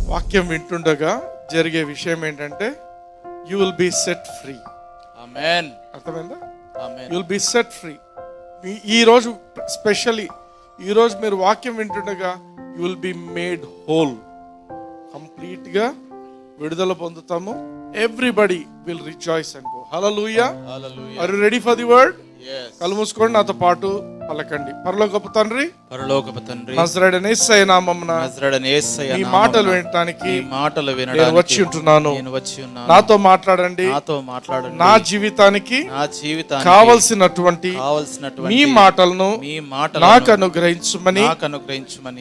వాక్యం వింటుండగా జరిగే విషయం ఏంటంటే you will be set free. ఆమేన్. అర్థమైందా? ఆమేన్. You will be set free. ఈరోజు స్పెషల్లీ ఈరోజు మీరు వాక్యం వింటుండగా you will be made whole. కంప్లీట్గా విడుదల పొందుతాము. Everybody will rejoice and go. హల్లెలూయా. Are you ready for the word? yes. కళ్ళు మూసుకోండి, నాతో పాటు పలకండి. పరలోకపు తండ్రి, నజరేయుడైన యేసయ్య నామమున ఈ మాటలు వినడానికి నేను వచ్చి ఉంటున్నాను. నాతో మాట్లాడండి. నా జీవితానికి కావలసినటువంటి మీ మాటలను నాకు అనుగ్రహించమని,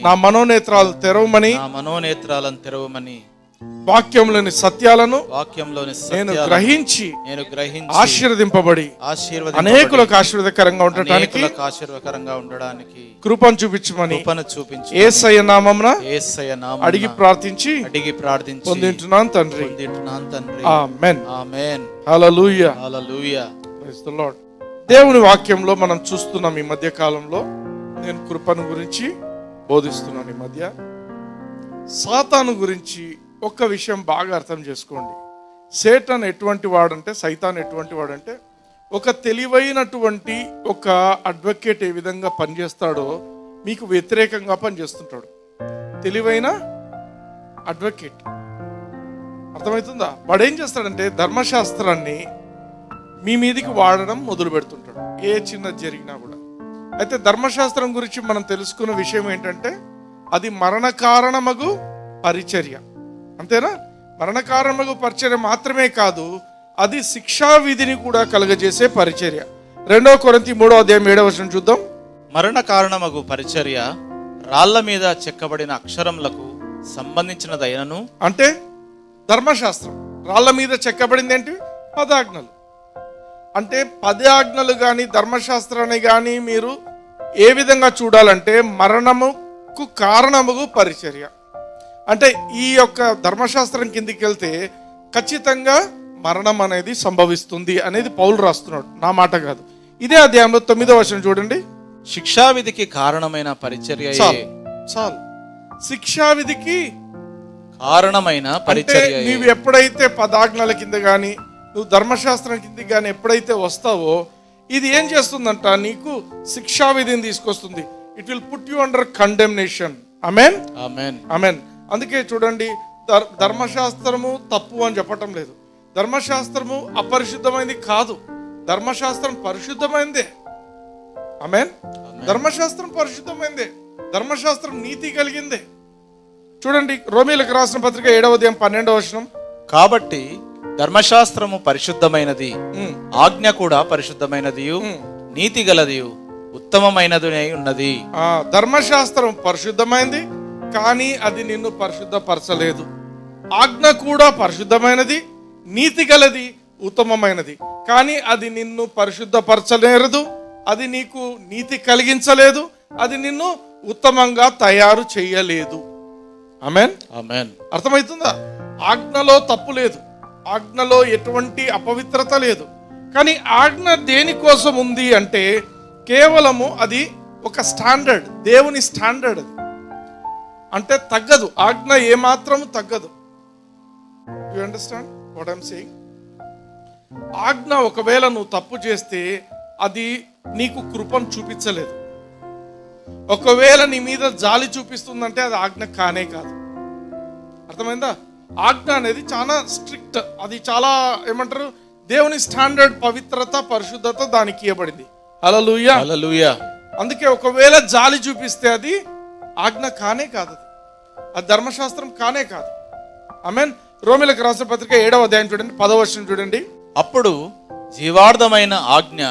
నా మనోనేత్రాలు తెరవమని, వాక్యంలోని సత్యాలను నేను గ్రహించి ఆశీర్వదింపబడి అనేకులకు ఆశీర్వాదకరంగా ఉండడానికి కృపను చూపించమని యేసయ్య నామమున అడిగి ప్రార్థించి పొందుతున్నాను తండ్రి. ఆమేన్. ఆమేన్. హల్లెలూయా. హల్లెలూయా. Praise the Lord. దేవుని వాక్యంలో మనం చూస్తున్నాం ఈ మధ్య కాలంలో. నేను కృపను గురించి బోధిస్తున్నాను. ఈ మధ్య సాతాను గురించి ఒక్క విషయం బాగా అర్థం చేసుకోండి. సేటన్ ఎటువంటి వాడంటే, సైతాన్ ఎటువంటి వాడంటే, ఒక తెలివైనటువంటి ఒక అడ్వకేట్ ఏ విధంగా పనిచేస్తాడో మీకు వ్యతిరేకంగా పనిచేస్తుంటాడు. తెలివైన అడ్వకేట్, అర్థమవుతుందా? వాడు ఏం చేస్తాడంటే ధర్మశాస్త్రాన్ని మీ మీదికి వాడడం మొదలు పెడుతుంటాడు, ఏ చిన్నది జరిగినా కూడా. అయితే ధర్మశాస్త్రం గురించి మనం తెలుసుకున్న విషయం ఏంటంటే అది మరణ కారణమగు పరిచర్య. అంతేనా? మరణకారణమగు పరిచర్య మాత్రమే కాదు, అది శిక్షా విధిని కూడా కలుగజేసే పరిచర్య. 2 కొరింథీ 3:7 చూద్దాం. మరణ కారణమగు పరిచర్య రాళ్ల మీద చెక్కబడిన అక్షరములకు సంబంధించినదైనను. అంటే ధర్మశాస్త్రం రాళ్ల మీద చెక్కబడింది ఏంటి? 10 ఆజ్ఞలు. అంటే 10 ఆజ్ఞలు కానీ ధర్మశాస్త్రాన్ని కానీ మీరు ఏ విధంగా చూడాలంటే మరణముకు కారణముగు పరిచర్య. అంటే ఈ యొక్క ధర్మశాస్త్రం కిందికి వెళ్తే ఖచ్చితంగా మరణం అనేది సంభవిస్తుంది అనేది పౌలు రాస్తున్నాడు, నా మాట కాదు. ఇదే అధ్యాయంలో 9వ చూడండి. శిక్షావిధికి కారణమైన పరిచర్య. చాలు. శిక్షావిధికి కారణమైన పరిచర్య. నీవు ఎప్పుడైతే 10 ఆజ్ఞల కింద కానీ నువ్వు ధర్మశాస్త్రం కింద కానీ ఎప్పుడైతే వస్తావో ఇది ఏం చేస్తుందంట? నీకు శిక్షావిధిని తీసుకొస్తుంది. It will put you under condemnation. ఆమేన్. ఆమేన్. ఆమేన్. అందుకే చూడండి, ధర్మశాస్త్రము తప్పు అని చెప్పటం లేదు. ధర్మశాస్త్రము అపరిశుద్ధమైంది కాదు, ధర్మశాస్త్రం పరిశుద్ధమైందే. ఆమేన్. ధర్మశాస్త్రం పరిశుద్ధమైందే, ధర్మశాస్త్రం నీతి కలిగిందే. చూడండి, రోమీయులకు రాసిన పత్రిక 7:12. కాబట్టి ధర్మశాస్త్రము పరిశుద్ధమైనది, ఆజ్ఞ కూడా పరిశుద్ధమైనది, నీతి గలది, ఉత్తమమైనది ఉన్నది. ధర్మశాస్త్రం పరిశుద్ధమైనది కానీ అది నిన్ను పరిశుద్ధపరచలేదు. ఆజ్ఞ కూడా పరిశుద్ధమైనది, నీతి గలది, ఉత్తమమైనది, కానీ అది నిన్ను పరిశుద్ధపరచలేదు, అది నీకు నీతి కలిగించలేదు, అది నిన్ను ఉత్తమంగా తయారు చేయలేదు. ఆమేన్. ఆమేన్. అర్థమవుతుందా? ఆజ్ఞలో తప్పు లేదు, ఆజ్ఞలో ఎటువంటి అపవిత్రత లేదు. కానీ ఆజ్ఞ దేనికోసం ఉంది అంటే కేవలము అది ఒక స్టాండర్డ్, దేవుని స్టాండర్డ్. అది అంటే తగ్గదు, ఆజ్ఞ ఏమాత్రం తగ్గదు. You understand what I'm saying? ఆజ్ఞ ఒకవేళ నువ్వు తప్పు చేస్తే అది నీకు కృపను చూపించలేదు. ఒకవేళ నీ మీద జాలి చూపిస్తుందంటే అది ఆజ్ఞ కానే కాదు. అర్థమైందా? ఆజ్ఞ అనేది చాలా స్ట్రిక్ట్, అది చాలా ఏమంటారు, దేవుని స్టాండర్డ్, పవిత్రత, పరిశుద్ధత దానికి ఇవ్వబడింది. హల్లెలూయా. హల్లెలూయా. అందుకే ఒకవేళ జాలి చూపిస్తే అది ఆజ్ఞ కానే కాదు, అది ధర్మశాస్త్రం కానే కాదు. ఆమేన్. రోమీయులకు రాసిన పత్రిక 7:10 చూడండి, 10వ చూడండి. అప్పుడు జీవార్థమైన ఆజ్ఞ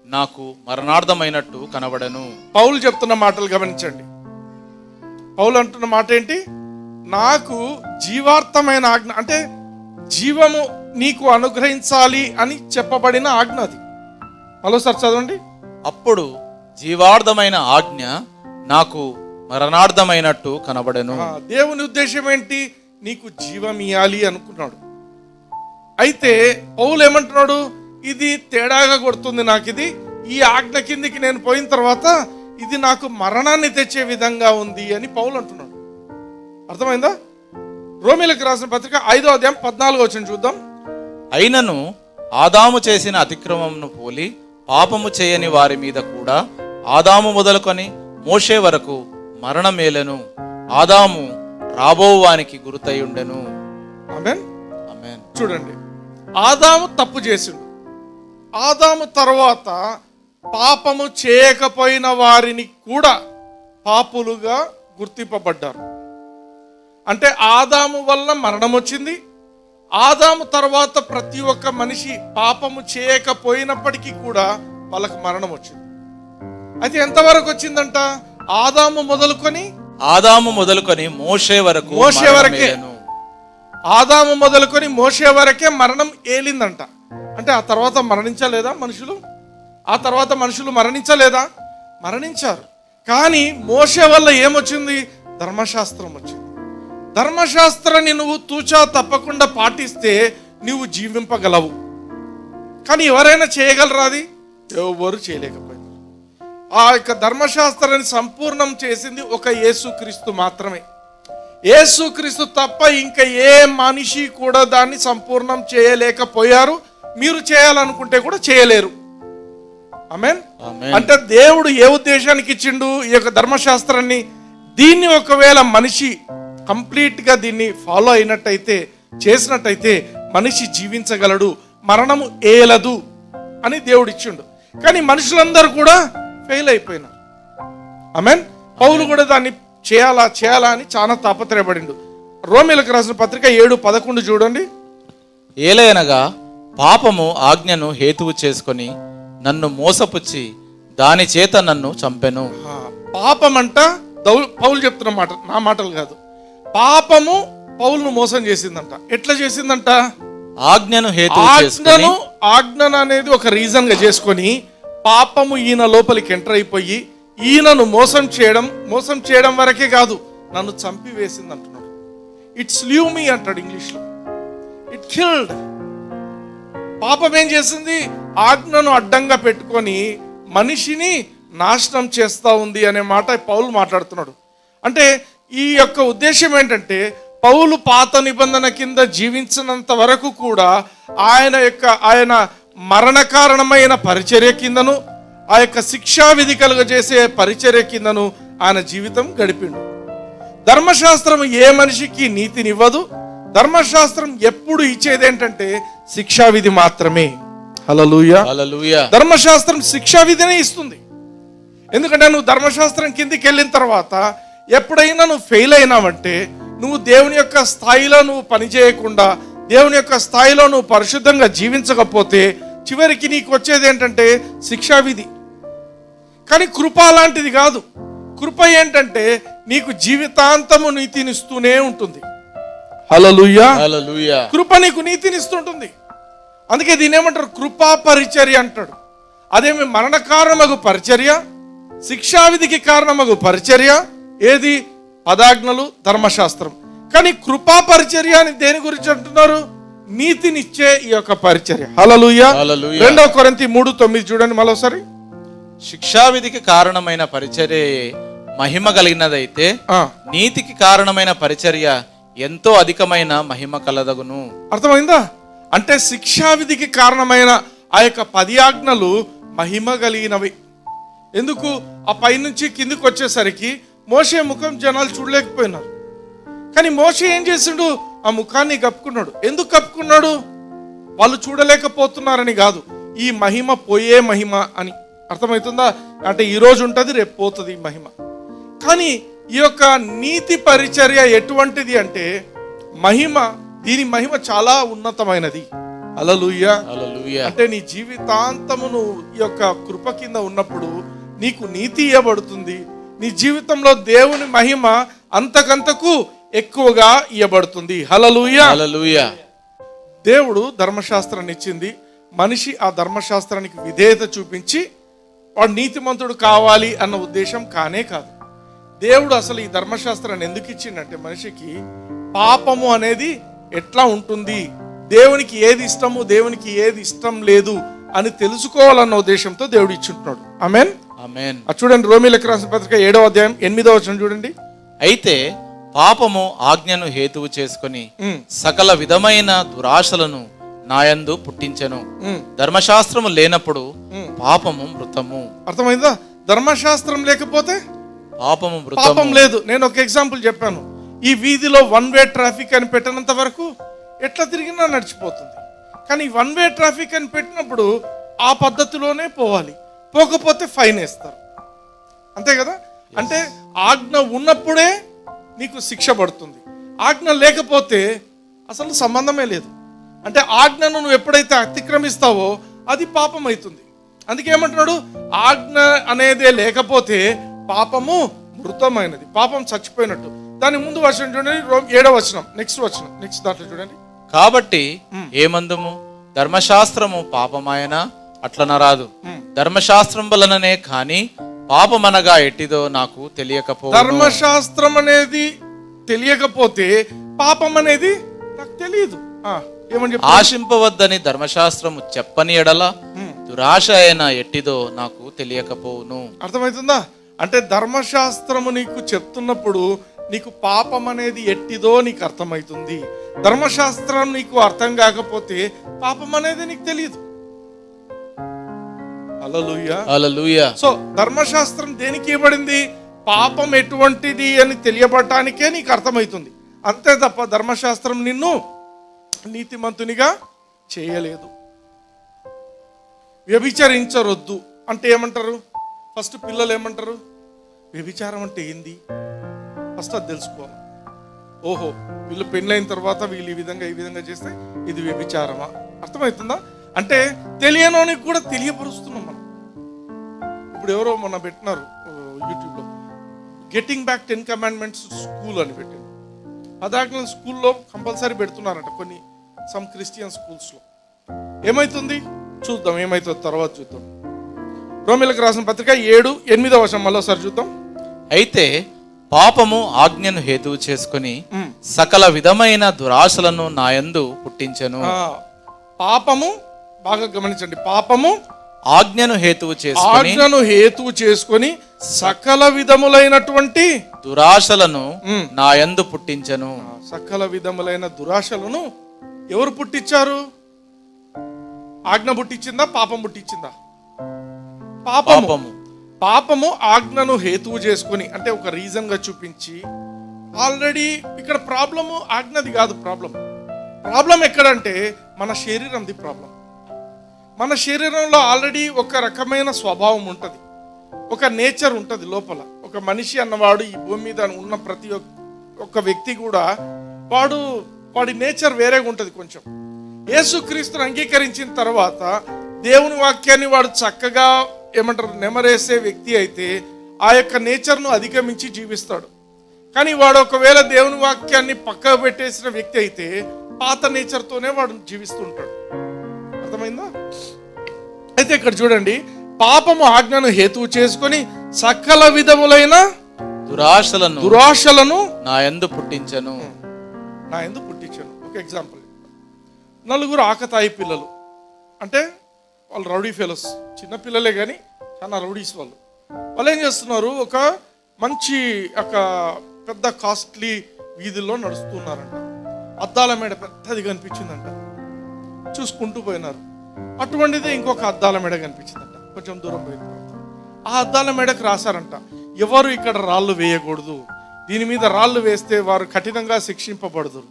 నాకు మరణార్థమైనట్టు కనబడను. పౌలు చెప్తున్న మాటలు గమనించండి. పౌలు అంటున్న మాట ఏంటి? నాకు జీవార్థమైన ఆజ్ఞ అంటే జీవము నీకు అనుగ్రహించాలి అని చెప్పబడిన ఆజ్ఞ అది. మరోసారి చదవండి. అప్పుడు జీవార్థమైన ఆజ్ఞ నాకు మరణార్థమైనట్టు కనబడెను. దేవుని ఉద్దేశం ఏంటి? నీకు జీవం ఇయ్యాలి అనుకున్నాడు. అయితే పౌలు ఏమంటున్నాడు? ఇది తేడాగా కొడుతుంది నాకు, ఇది ఈ ఆజ్ఞ కిందికి నేను పోయిన తర్వాత ఇది నాకు మరణాన్ని తెచ్చే విధంగా ఉంది అని పౌలు అంటున్నాడు. అర్థమైందా? రోమీలకు రాసిన పత్రిక 5వ అధ్యాయం 14వ వచనం చూద్దాం. అయినను ఆదాము చేసిన అతిక్రమమును పోలి పాపము చేయని వారి మీద కూడా ఆదాము మొదలుకొని మోషే వరకు మరణమేలెను. ఆదాము రాబోవానికి గుర్తయుండెను. ఆమేన్. ఆమేన్. చూడండి, ఆదాము తప్పు చేసిండు. ఆదాము తర్వాత పాపము చేయకపోయిన వారిని కూడా పాపులుగా గుర్తింపబడ్డారు. అంటే ఆదాము వల్ల మరణం వచ్చింది. ఆదాము తర్వాత ప్రతి ఒక్క మనిషి పాపము చేయకపోయినప్పటికీ కూడా వాళ్ళకు మరణం వచ్చింది. అయితే ఎంతవరకు వచ్చిందంట? ఆదాము మొదలుకొని మోషే వరకే ఆదాము మొదలుకొని మోషే వరకే మరణం ఏలిందంట. అంటే ఆ తర్వాత మరణించలేదా మనుషులు? ఆ తర్వాత మనుషులు మరణించలేదా? మరణించారు. కానీ మోషే వల్ల ఏమొచ్చింది? ధర్మశాస్త్రం వచ్చింది. ధర్మశాస్త్రాన్ని నువ్వు తూచా తప్పకుండా పాటిస్తే నువ్వు జీవింపగలవు. కానీ ఎవరైనా చేయగలరా? అది ఎవరు చేయలేకపోయారు. ఆ యొక్క ధర్మశాస్త్రాన్ని సంపూర్ణం చేసింది ఒక యేసుక్రీస్తు మాత్రమే. యేసుక్రీస్తు తప్ప ఇంకా ఏ మనిషి కూడా దాన్ని సంపూర్ణం చేయలేకపోయారు. మీరు చేయాలనుకుంటే కూడా చేయలేరు. ఆమేన్. అంటే దేవుడు ఏ ఉద్దేశానికి ఇచ్చిండు ఈ యొక్క ధర్మశాస్త్రాన్ని? దీన్ని ఒకవేళ మనిషి కంప్లీట్ గా దీన్ని ఫాలో అయినట్టయితే, చేసినట్టయితే మనిషి జీవించగలడు, మరణము ఏలదు అని దేవుడు ఇచ్చిండు. కానీ మనుషులందరూ కూడా ఫెయిల్ అయిపోయినారు. ఆమేన్. పౌలు కూడా దాన్ని చేయాలా అని చాలా తాపత్రయపడిండు. రోమీలకు రాసిన పత్రిక 7:11 చూడండి. ఏలయనగా పాపము ఆజ్ఞను హేతువు చేసుకొని నన్ను మోసపుచ్చి దాని చేత నన్ను చంపెను. పాపం అంట పౌలు చెప్తున్న మాట, నా మాటలు కాదు. పాపము పౌలును మోసం చేసిందంట. ఎట్లా చేసిందంట? ఆజ్ఞను అనేది ఒక రీజన్ గా చేసుకొని పాపము ఈయన లోపలికి ఎంటర్ అయిపోయి ఈయనను మోసం చేయడం వరకే కాదు, నన్ను చంపి వేసింది అంటున్నాడు. ఇట్ స్లీవ్ మీ అంటాడు ఇంగ్లీష్లో. It killed. పాపం ఏం చేసింది? ఆజ్ఞను అడ్డంగా పెట్టుకొని మనిషిని నాశనం చేస్తా ఉంది అనే మాట పౌలు మాట్లాడుతున్నాడు. అంటే ఈ యొక్క ఉద్దేశం ఏంటంటే, పౌలు పాత నిబంధన కింద జీవించినంత వరకు కూడా ఆయన మరణకారణమైన పరిచర్య కిందను, ఆ యొక్క శిక్షా విధి కలుగజేసే పరిచర్య కిందను ఆయన జీవితం గడిపిండు. ధర్మశాస్త్రం ఏ మనిషికి నీతినివ్వదు. ధర్మశాస్త్రం ఎప్పుడు ఇచ్చేది ఏంటంటే శిక్షా విధి మాత్రమే. హల్లెలూయా. ధర్మశాస్త్రం శిక్షా విధినే ఇస్తుంది. ఎందుకంటే నువ్వు ధర్మశాస్త్రం కిందికి వెళ్ళిన తర్వాత ఎప్పుడైనా నువ్వు ఫెయిల్ అయినావంటే, నువ్వు దేవుని యొక్క స్థాయిలో నువ్వు పనిచేయకుండా, దేవుని యొక్క స్థాయిలో నువ్వు పరిశుద్ధంగా జీవించకపోతే చివరికి నీకు వచ్చేది ఏంటంటే శిక్షా విధి. కానీ కృప అలాంటిది కాదు. కృప ఏంటంటే నీకు జీవితాంతము నీతినిస్తూనే ఉంటుంది. హల్లెలూయా. కృప నీకు నీతినిస్తుంటుంది. అందుకే దీని ఏమంటారు? కృపా పరిచర్య అంటాడు. అదేమి మరణ కారణమగు పరిచర్య, శిక్షావిధికి కారణమగు పరిచర్య ఏది? పదాజ్ఞలు, ధర్మశాస్త్రం. కానీ కృపా పరిచర్య అని దేని గురించి అంటున్నారు? నీతినిచ్చే ఈ యొక్క పరిచర్య. హల్లెలూయా. 2 కొరింథీ 3:9 చూడండి మరోసారి. శిక్షావిధికి కారణమైన పరిచర్య మహిమ కలిగినదైతే నీతికి కారణమైన పరిచర్య ఎంతో అధికమైన మహిమ కలదగును. అర్థమైందా? అంటే శిక్షావిధికి కారణమైన ఆ యొక్క 10 ఆజ్ఞలు మహిమ కలిగినవి. ఎందుకు? ఆ పైనుంచి కిందికి వచ్చేసరికి మోషే ముఖం జనాలు చూడలేకపోయినారు. కానీ మోషే ఏం చేసిండు? ఆ ముఖాన్ని కప్పుకున్నాడు. ఎందుకు కప్పుకున్నాడు? వాళ్ళు చూడలేకపోతున్నారని కాదు, ఈ మహిమ పోయే మహిమ అని. అర్థమవుతుందా? అంటే ఈ రోజు ఉంటుంది, రేపు పోతుంది ఈ మహిమ. కానీ ఈ యొక్క నీతి పరిచర్య ఎటువంటిది అంటే దీని మహిమ చాలా ఉన్నతమైనది. హల్లెలూయా. అంటే నీ జీవితాంతము నువ్వు ఈ యొక్క కృప కింద ఉన్నప్పుడు నీకు నీతి ఇవ్వబడుతుంది. నీ జీవితంలో దేవుని మహిమ అంతకంతకు ఎక్కువగా ఇవ్వబడుతుంది. హల్లెలూయా. దేవుడు ధర్మశాస్త్రాన్ని ఇచ్చింది. మనిషి ఆ ధర్మశాస్త్రానికి విధేయత చూపించి వాడు నీతిమంతుడు కావాలి అన్న ఉద్దేశం కానే కాదు. దేవుడు అసలు ఈ ధర్మశాస్త్రాన్ని ఎందుకు ఇచ్చిండంటే మనిషికి పాపము అనేది ఎట్లా ఉంటుంది, దేవునికి ఏది ఇష్టము, దేవునికి ఏది ఇష్టం లేదు అని తెలుసుకోవాలన్న ఉద్దేశంతో దేవుడు ఇచ్చుంటున్నాడు. ఆమేన్. ఆమేన్. చూడండి, రోమీలకు రాసిన పత్రిక 7వ అధ్యాయం 8వ వచనం చూడండి. అయితే పాపము ఆజ్ఞను హేతువు చేసుకొని సకల విధమైన దురాశలను నాయందు పుట్టించెను. ధర్మశాస్త్రము లేనప్పుడు పాపము మృతము. అర్థమైందా? ధర్మశాస్త్రం లేకపోతే పాపము పాపం లేదు. నేను ఒక ఎగ్జాంపుల్ చెప్పాను. ఈ వీధిలో 1 వే ట్రాఫిక్ అని పెట్టినంత వరకు ఎట్లా తిరిగినా నడిచిపోతుంది. కానీ 1 వే ట్రాఫిక్ అని పెట్టినప్పుడు ఆ పద్ధతిలోనే పోవాలి. పోకపోతే ఫైన్ వేస్తారు. అంతే కదా? అంటే ఆజ్ఞ ఉన్నప్పుడే నీకు శిక్ష పడుతుంది. ఆజ్ఞ లేకపోతే అసలు సంబంధమే లేదు. అంటే ఆజ్ఞను నువ్వు ఎప్పుడైతే అతిక్రమిస్తావో అది పాపం అవుతుంది. అందుకే ఏమంటున్నాడు? ఆజ్ఞ అనేదే లేకపోతే పాపము మృతమైనది, పాపం చచ్చిపోయినట్టు. దాని ముందు వచనం చూడండి, 7వ వచనం, నెక్స్ట్ దాంట్లో చూడండి. కాబట్టి ఏమందుము? ధర్మశాస్త్రము పాపమాయన అట్లనరాదు. ధర్మశాస్త్రం వలననే కాని పాపమనగా ఎట్టిదో నాకు తెలియకపో. ధర్మశాస్త్రం అనేది తెలియకపోతే పాపం అనేది నాకు తెలియదు. ఆశింపవద్దని ధర్మశాస్త్రము చెప్పని ఎడల దురాశ అయిన ఎట్టిదో నాకు తెలియకపోవును. అర్థమవుతుందా? అంటే ధర్మశాస్త్రము నీకు చెప్తున్నప్పుడు నీకు పాపం అనేది ఎట్టిదో నీకు అర్థమవుతుంది. ధర్మశాస్త్రం నీకు అర్థం కాకపోతే పాపం అనేది నీకు తెలియదు. హల్లెలూయా. సో ధర్మశాస్త్రం దేనికి ఇవ్వబడింది? పాపం ఎటువంటిది అని తెలియబడటానికే నీకు అర్థమవుతుంది. అంతే తప్ప ధర్మశాస్త్రం నిన్ను నీతిమంతునిగా చేయలేదు. వ్యభిచరించరొద్దు అంటే ఏమంటారు? ఫస్ట్ పిల్లలు ఏమంటారు? వ్యభిచారం అంటే ఏంది ఫస్ట్ అది తెలుసుకోవాలి. ఓహో, వీళ్ళు పెళ్ళైన తర్వాత వీళ్ళు ఈ విధంగా చేస్తే ఇది వ్యభిచారమా? అర్థమవుతుందా? అంటే తెలియనోనికి కూడా తెలియపరుస్తున్నాం మనం. ఇప్పుడు ఎవరో మొన్న పెట్టినారు యూట్యూబ్లో, గెటింగ్ బ్యాక్ 10 కమాండ్మెంట్స్ స్కూల్ అని పెట్టింది. అదాజ్ఞలు స్కూల్లో కంపల్సరీ పెడుతున్నారంట కొన్ని సమ్ క్రిస్టియన్ స్కూల్స్లో. ఏమవుతుంది చూద్దాం, ఏమవుతుంది తర్వాత చూద్దాం. రోమీయులకు రాసిన పత్రిక 7:8 వచనం మళ్ళీసారి చూద్దాం. అయితే పాపము ఆజ్ఞను హేతువు చేసుకుని సకల విధమైన దురాశలను నాయందు పుట్టించెను. పాపము బాగా గమనించండి, పాపము ఆజ్ఞను హేతువు చేసుకొని సకల విధములైనటువంటి దురాశలను నాయందు పుట్టించెను. సకల విధములైన దురాశలను ఎవరు పుట్టించారు? ఆజ్ఞ పుట్టించిందా? పాపం పుట్టించిందా? పాపము ఆజ్ఞను హేతువు చేసుకొని, అంటే ఒక రీజన్ గా చూపించి. ఆల్రెడీ ఇక్కడ ప్రాబ్లము ఆజ్ఞది కాదు. ప్రాబ్లం ఎక్కడంటే మన శరీరంది ప్రాబ్లం. మన శరీరంలో ఆల్రెడీ ఒక రకమైన స్వభావం ఉంటుంది, ఒక నేచర్ ఉంటుంది లోపల. ఒక మనిషి అన్నవాడు ఈ భూమి మీద ఉన్న ప్రతి ఒక్క వ్యక్తి కూడా వాడి నేచర్ వేరేగా ఉంటుంది కొంచెం. యేసుక్రీస్తుని అంగీకరించిన తర్వాత దేవుని వాక్యాన్ని వాడు చక్కగా నెమరేసే వ్యక్తి అయితే ఆ యొక్క నేచర్ను అధిగమించి జీవిస్తాడు. కానీ వాడు ఒకవేళ దేవుని వాక్యాన్ని పక్కకు పెట్టేసిన వ్యక్తి అయితే పాత నేచర్తోనే వాడు జీవిస్తుంటాడు. అర్థమైందా? అయితే ఇక్కడ చూడండి, పాపము ఆజ్ఞను హేతువు చేసుకొని సకల విధములైన దురాశలను నా యందు పుట్టించను. ఒక ఎగ్జాంపుల్, 4 ఆకతాయి పిల్లలు, అంటే వాళ్ళు రౌడీ ఫెలోస్, చిన్న పిల్లలే కానీ చాలా రౌడీస్. వాళ్ళు ఏం చేస్తున్నారు? ఒక మంచి పెద్ద కాస్ట్లీ వీధుల్లో నడుస్తున్నారంట. అద్దాల మేడ పెద్దది కనిపించిందంట, చూసుకుంటూ పోయినారు. అటువంటిదే ఇంకొక అద్దాల మేడ కనిపించిందంట. కొంచెం దూరం పోయిన తర్వాత ఆ అద్దాల మేడకు రాశారంట, ఎవరు ఇక్కడ రాళ్ళు వేయకూడదు, దీని మీద రాళ్ళు వేస్తే వారు కఠినంగా శిక్షింపబడదురు.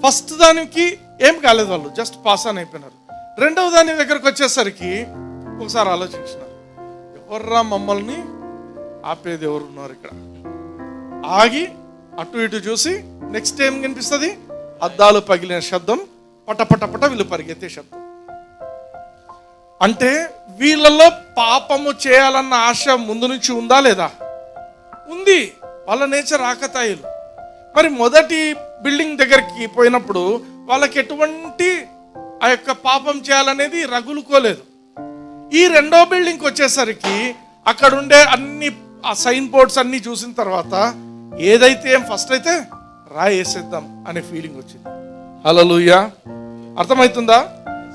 ఫస్ట్ దానికి ఏం కాలేదు, వాళ్ళు జస్ట్ పాస్ ఆన్ అయిపోయినారు. రెండవ దాని దగ్గరకు వచ్చేసరికి ఒకసారి ఆలోచించినారు, ఎవర్రా మమ్మల్ని ఆపేది ఎవరున్నారు ఇక్కడ? ఆగి అటు ఇటు చూసి నెక్స్ట్ ఏం కనిపిస్తుంది? అద్దాలు పగిలిన శబ్దం, పటపటపట వీళ్ళు పరిగెత్తే శబ్దం. అంటే వీళ్ళలో పాపము చేయాలన్న ఆశ ముందు నుంచి ఉందా లేదా? ఉంది. వాళ్ళ నేచర్ ఆకతాయిలు. మరి మొదటి బిల్డింగ్ దగ్గరికి పోయినప్పుడు వాళ్ళకి ఎటువంటి ఆ యొక్క పాపం చేయాలనేది రగులుకోలేదు. ఈ రెండో బిల్డింగ్కి వచ్చేసరికి అక్కడ ఉండే అన్ని ఆ సైన్ బోర్డ్స్ అన్ని చూసిన తర్వాత ఏదైతే ఫస్ట్ అయితే రాయేసేద్దాం అనే ఫీలింగ్ వచ్చింది. హల్లెలూయా. అర్థమవుతుందా?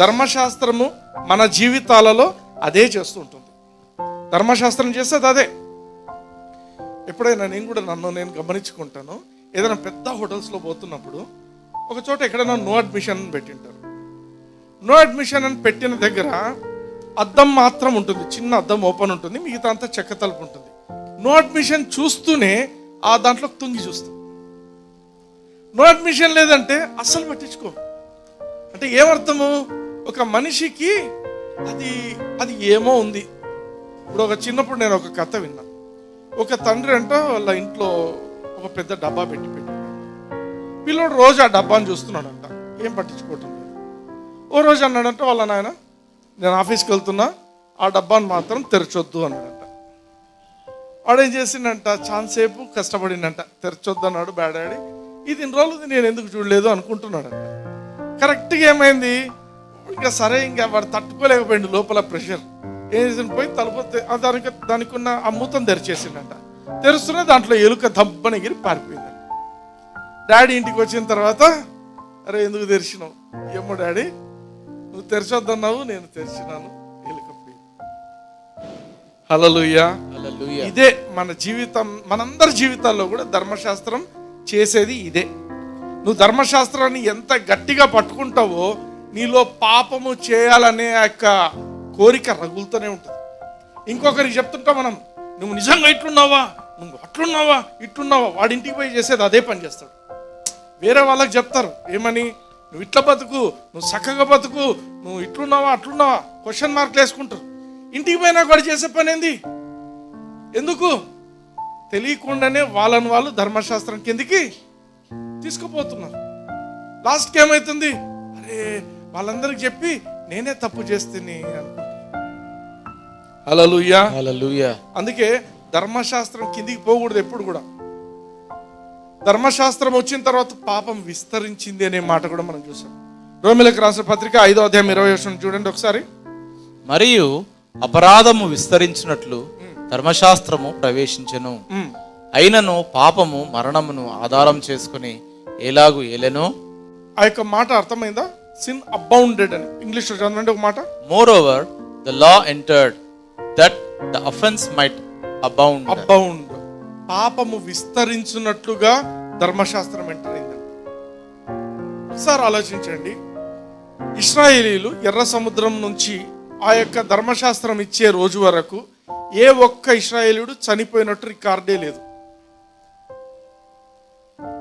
ధర్మశాస్త్రము మన జీవితాలలో అదే చేస్తూ ఉంటుంది. ధర్మశాస్త్రం చేసేది అదే. ఎప్పుడైనా నేను కూడా నేను గమనించుకుంటాను, ఏదైనా పెద్ద హోటల్స్లో పోతున్నప్పుడు ఒక చోట ఎక్కడైనా నో అడ్మిషన్ పెట్టింటారు. నో అడ్మిషన్ అని పెట్టిన దగ్గర అద్దం మాత్రం ఉంటుంది, చిన్న అద్దం ఓపెన్ ఉంటుంది, మిగతా అంతా చెక్క తలుపు ఉంటుంది. నో అడ్మిషన్ చూస్తూనే ఆ దాంట్లో తుంగి చూస్తాం. నో అడ్మిషన్ లేదంటే అస్సలు పట్టించుకో. అంటే ఏమర్థము? ఒక మనిషికి అది ఏమో ఉంది. ఇప్పుడు చిన్నప్పుడు నేను ఒక కథ విన్నా. ఒక తండ్రి అంట వాళ్ళ ఇంట్లో ఒక పెద్ద డబ్బా పెట్టాడు. పిల్లోడు రోజు ఆ డబ్బాని చూస్తున్నాడంట, ఏం పట్టించుకోవటం లేదు. ఓ రోజు అన్నాడంట వాళ్ళ నాయన, నేను ఆఫీస్కి వెళ్తున్నా, ఆ డబ్బాని మాత్రం తెరచొద్దు అన్నాడంట. వాడేం చేసిండంట, ఛాన్సేపు కష్టపడిందంట, తెరచొద్దు అన్నాడు బ్యాడాడి. ఇది ఇన్ని రోజులు నేను ఎందుకు చూడలేదు అనుకుంటున్నాడంట. కరెక్ట్గా ఏమైంది, ఇంకా సరే ఇంకా వాడు తట్టుకోలేకపోయింది లోపల ప్రెషర్. ఏం చేసిన పోయి తలుపు దానికి ఉన్న ఆ మూతం తెరిచేసిండంట. తెరుస్తూనే దాంట్లో ఎలుక దబ్బన ఎగిరి పారిపోయిందంట. డాడీ ఇంటికి వచ్చిన తర్వాత, అరే ఎందుకు తెరిచినావు? ఏమో డాడీ, నువ్వు తెరచొద్దన్నావు, నేను తెరిచినాను, ఎలుక పోయింది. హల్లెలూయా. ఇదే మన జీవితం, మనందరి జీవితాల్లో కూడా ధర్మశాస్త్రం చేసేది ఇదే. నువ్వు ధర్మశాస్త్రాన్ని ఎంత గట్టిగా పట్టుకుంటావో నీలో పాపము చేయాలనే యొక్క కోరిక రగులుతూనే ఉంటుంది. ఇంకొకరికి చెప్తుంటాం మనం, నువ్వు నిజంగా ఇట్లున్నావా, నువ్వు అట్లున్నావా, ఇట్లున్నావా. వాడింటికి పోయి చేసేది అదే పని చేస్తాడు. వేరే వాళ్ళకి చెప్తారు ఏమని, నువ్వు ఇట్లా బతుకు, నువ్వు చక్కగా బతుకు, నువ్వు ఇట్లున్నావా అట్లున్నావా, క్వశ్చన్ మార్కులు వేసుకుంటారు. ఇంటికి పోయినా వాడు చేసే పని ఏంది? ఎందుకు తెలియకుండానే వాళ్ళని వాళ్ళు ధర్మశాస్త్రం కిందికి తీసుకుపోతున్నారు. లాస్ట్కి ఏమవుతుంది, అరే వాళ్ళందరికి చెప్పి నేనే తప్పు చేస్తేని అనుకుంటా. హల్లెలూయా, హల్లెలూయా. అందుకే ధర్మశాస్త్రం కిందికి పోకూడదు ఎప్పుడు కూడా. ధర్మశాస్త్రం వచ్చిన తర్వాత పాపం విస్తరించింది అనే మాట కూడా మనం చూసాం. రోమిలకు రాసిన పత్రిక 5వ అధ్యాయం 20వ చూడండి ఒకసారి. మరియు అపరాధము విస్తరించినట్లు ధర్మశాస్త్రము ప్రవేశించెను, అయినను పాపము మరణమును ఆధారం చేసుకుని ఎలాగు ఏలెనో. ఆ యొక్క మాట అర్థమైందా? సిన్ అబౌండెడ్ అని ఇంగ్లీష్ లో చదవండి ఒక మాట. More over the law entered that the offence might abound. పాపము విస్తరించినట్లుగా ధర్మశాస్త్రం ఎంటర్ అయిందండి. ఒకసారి ఆలోచించండి, ఇశ్రాయేలీలు ఎర్ర సముద్రం నుంచి ఆ యొక్క ధర్మశాస్త్రం ఇచ్చే రోజు వరకు ఏ ఒక్క ఇశ్రాయేలీయుడు చనిపోయినట్టు రికార్డే లేదు.